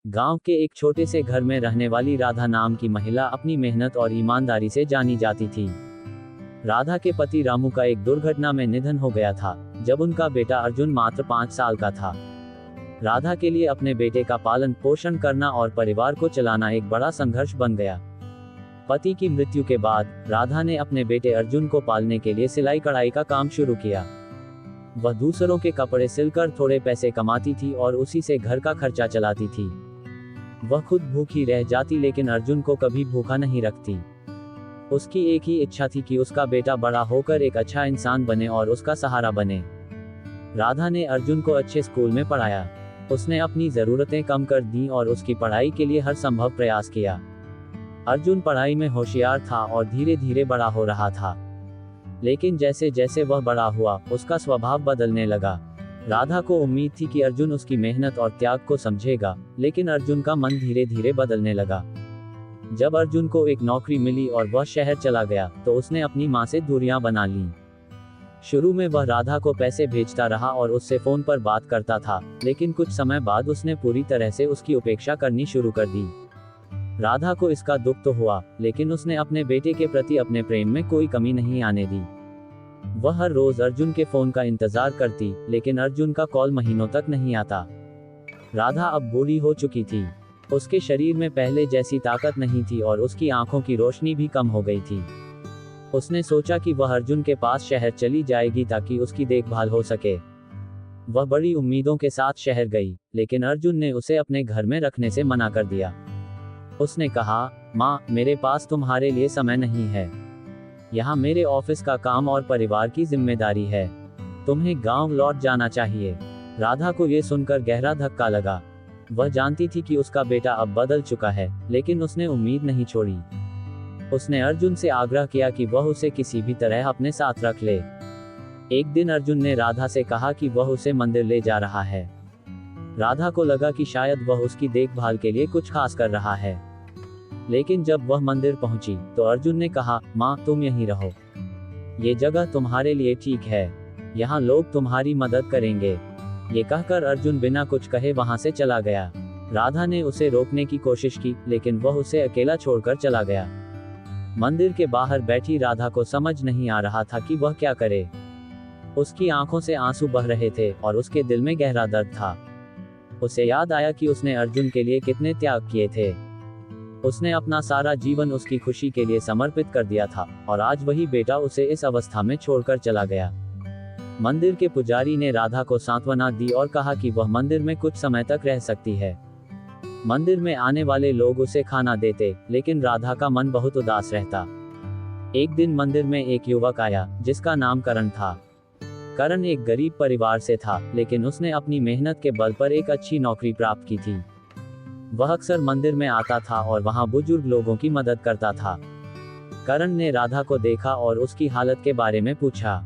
गांव के एक छोटे से घर में रहने वाली राधा नाम की महिला अपनी मेहनत और ईमानदारी से जानी जाती थी। राधा के पति रामू का एक दुर्घटना में निधन हो गया था, जब उनका बेटा अर्जुन मात्र 5 साल का था। राधा के लिए अपने बेटे का पालन पोषण करना और परिवार को चलाना एक बड़ा संघर्ष बन गया। पति की मृत्यु के बाद राधा ने अपने बेटे अर्जुन को पालने के लिए सिलाई कढ़ाई का काम शुरू किया। वह दूसरों के कपड़े सिलकर थोड़े पैसे कमाती थी और उसी से घर का खर्चा चलाती थी। वह खुद भूखी रह जाती लेकिन अर्जुन को कभी भूखा नहीं रखती। उसकी एक ही इच्छा थी कि उसका बेटा बड़ा होकर एक अच्छा इंसान बने और उसका सहारा बने। राधा ने अर्जुन को अच्छे स्कूल में पढ़ाया। उसने अपनी जरूरतें कम कर दी और उसकी पढ़ाई के लिए हर संभव प्रयास किया। अर्जुन पढ़ाई में होशियार था और धीरे धीरे बड़ा हो रहा था, लेकिन जैसे जैसे वह बड़ा हुआ उसका स्वभाव बदलने लगा। राधा को उम्मीद थी कि अर्जुन उसकी मेहनत और त्याग को समझेगा, लेकिन अर्जुन का मन धीरे धीरे बदलने लगा। जब अर्जुन को एक नौकरी मिली और वह शहर चला गया तो उसने अपनी मां से दूरियां बना लीं। शुरू में वह राधा को पैसे भेजता रहा और उससे फोन पर बात करता था, लेकिन कुछ समय बाद उसने पूरी तरह से उसकी उपेक्षा करनी शुरू कर दी। राधा को इसका दुख तो हुआ, लेकिन उसने अपने बेटे के प्रति अपने प्रेम में कोई कमी नहीं आने दी। वह हर रोज अर्जुन के फोन का इंतजार करती, लेकिन अर्जुन का कॉल महीनों तक नहीं आता। राधा अब बूढ़ी हो चुकी थी। उसके शरीर में पहले जैसी ताकत नहीं थी और उसकी आंखों की रोशनी भी कम हो गई थी। उसने सोचा कि वह अर्जुन के पास शहर चली जाएगी ताकि उसकी देखभाल हो सके। वह बड़ी उम्मीदों के साथ शहर गई, लेकिन अर्जुन ने उसे अपने घर में रखने से मना कर दिया। उसने कहा, माँ, मेरे पास तुम्हारे लिए समय नहीं है। यहाँ मेरे ऑफिस का काम और परिवार की जिम्मेदारी है। तुम्हें गांव लौट जाना चाहिए। राधा को यह सुनकर गहरा धक्का लगा। वह जानती थी कि उसका बेटा अब बदल चुका है, लेकिन उसने उम्मीद नहीं छोड़ी। उसने अर्जुन से आग्रह किया कि वह उसे किसी भी तरह अपने साथ रख ले। एक दिन अर्जुन ने राधा से कहा कि वह उसे मंदिर ले जा रहा है। राधा को लगा कि शायद वह उसकी देखभाल के लिए कुछ खास कर रहा है, लेकिन जब वह मंदिर पहुंची तो अर्जुन ने कहा, माँ, तुम यहीं रहो। ये जगह तुम्हारे लिए ठीक है। यहाँ लोग तुम्हारी मदद करेंगे। ये कहकर अर्जुन बिना कुछ कहे वहां से चला गया। राधा ने उसे रोकने की कोशिश की, लेकिन वह उसे अकेला छोड़कर चला गया। मंदिर के बाहर बैठी राधा को समझ नहीं आ रहा था कि वह क्या करे। उसकी आंखों से आंसू बह रहे थे और उसके दिल में गहरा दर्द था। उसे याद आया कि उसने अर्जुन के लिए कितने त्याग किए थे। उसने अपना सारा जीवन उसकी खुशी के लिए समर्पित कर दिया था, और आज वही बेटा उसे इस अवस्था में छोड़कर चला गया। मंदिर के पुजारी ने राधा को सांत्वना दी और कहा कि वह मंदिर में कुछ समय तक रह सकती है। मंदिर में आने वाले लोग उसे खाना देते, लेकिन राधा का मन बहुत उदास रहता। एक दिन मंदिर में एक युवक आया जिसका नाम करण था। करण एक गरीब परिवार से था, लेकिन उसने अपनी मेहनत के बल पर एक अच्छी नौकरी प्राप्त की थी। वह अक्सर मंदिर में आता था और वहां बुजुर्ग लोगों की मदद करता था। करण ने राधा को देखा और उसकी हालत के बारे में पूछा।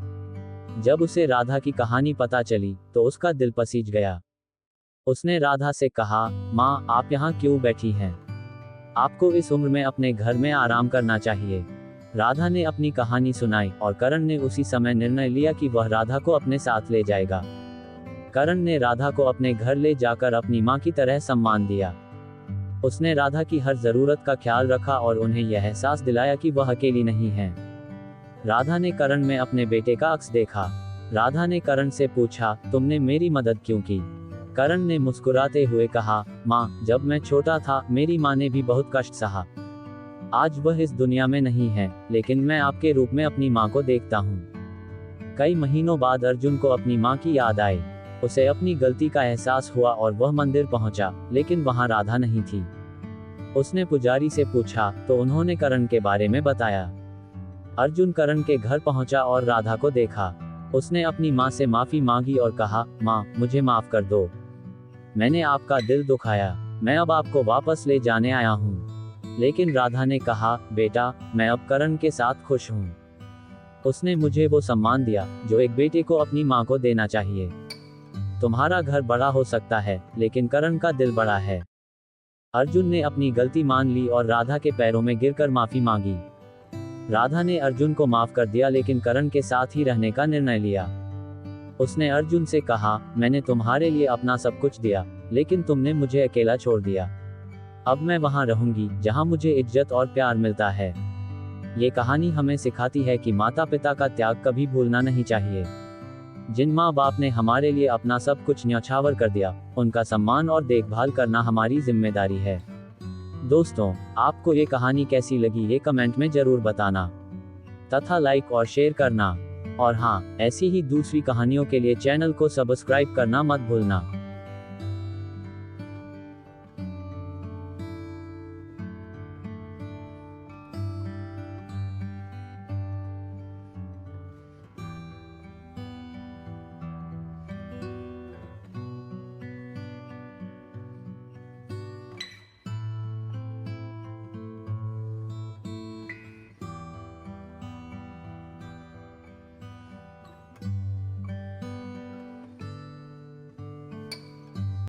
जब उसे राधा की कहानी पता चली तो उसका दिल पसीज गया। उसने राधा से कहा, माँ, आप यहाँ क्यों बैठी हैं? आपको इस उम्र में अपने घर में आराम करना चाहिए। राधा ने अपनी कहानी सुनाई और करण ने उसी समय निर्णय लिया कि वह राधा को अपने साथ ले जाएगा। करण ने राधा को अपने घर ले जाकर अपनी माँ की तरह सम्मान दिया। उसने राधा की हर जरूरत का ख्याल रखा और उन्हें यह एहसास दिलाया कि वह अकेली नहीं है। राधा ने करण में अपने बेटे का अक्स देखा। राधा ने करण से पूछा, तुमने मेरी मदद क्यों की? करण ने मुस्कुराते हुए कहा, माँ, जब मैं छोटा था मेरी माँ ने भी बहुत कष्ट सहा। आज वह इस दुनिया में नहीं है, लेकिन मैं आपके रूप में अपनी माँ को देखता हूँ। कई महीनों बाद अर्जुन को अपनी माँ की याद आई। उसे अपनी गलती का एहसास हुआ और वह मंदिर पहुंचा, लेकिन वहां राधा नहीं थी। उसने पुजारी से पूछा तो उन्होंने करण के बारे में बताया। अर्जुन करण के घर पहुंचा और राधा को देखा। उसने अपनी माँ से माफी मांगी और कहा, माँ, मुझे माफ कर दो। मैंने आपका दिल दुखाया। मैं अब आपको वापस ले जाने आया हूँ। लेकिन राधा ने कहा, बेटा, मैं अब करण के साथ खुश हूँ। उसने मुझे वो सम्मान दिया जो एक बेटे को अपनी माँ को देना चाहिए। तुम्हारा घर बड़ा हो सकता है, लेकिन करण का दिल बड़ा है। अर्जुन ने अपनी गलती मान ली और राधा के पैरों में गिरकर माफी मांगी। राधा ने अर्जुन को माफ कर दिया, लेकिन करण के साथ ही रहने का निर्णय लिया। उसने अर्जुन से कहा, मैंने तुम्हारे लिए अपना सब कुछ दिया, लेकिन तुमने मुझे अकेला छोड़ दिया। अब मैं वहां रहूंगी जहां मुझे इज्जत और प्यार मिलता है। ये कहानी हमें सिखाती है कि माता पिता का त्याग कभी भूलना नहीं चाहिए। जिन माँ बाप ने हमारे लिए अपना सब कुछ न्यौछावर कर दिया, उनका सम्मान और देखभाल करना हमारी जिम्मेदारी है। दोस्तों, आपको ये कहानी कैसी लगी ये कमेंट में जरूर बताना, तथा लाइक और शेयर करना। और हाँ, ऐसी ही दूसरी कहानियों के लिए चैनल को सब्सक्राइब करना मत भूलना।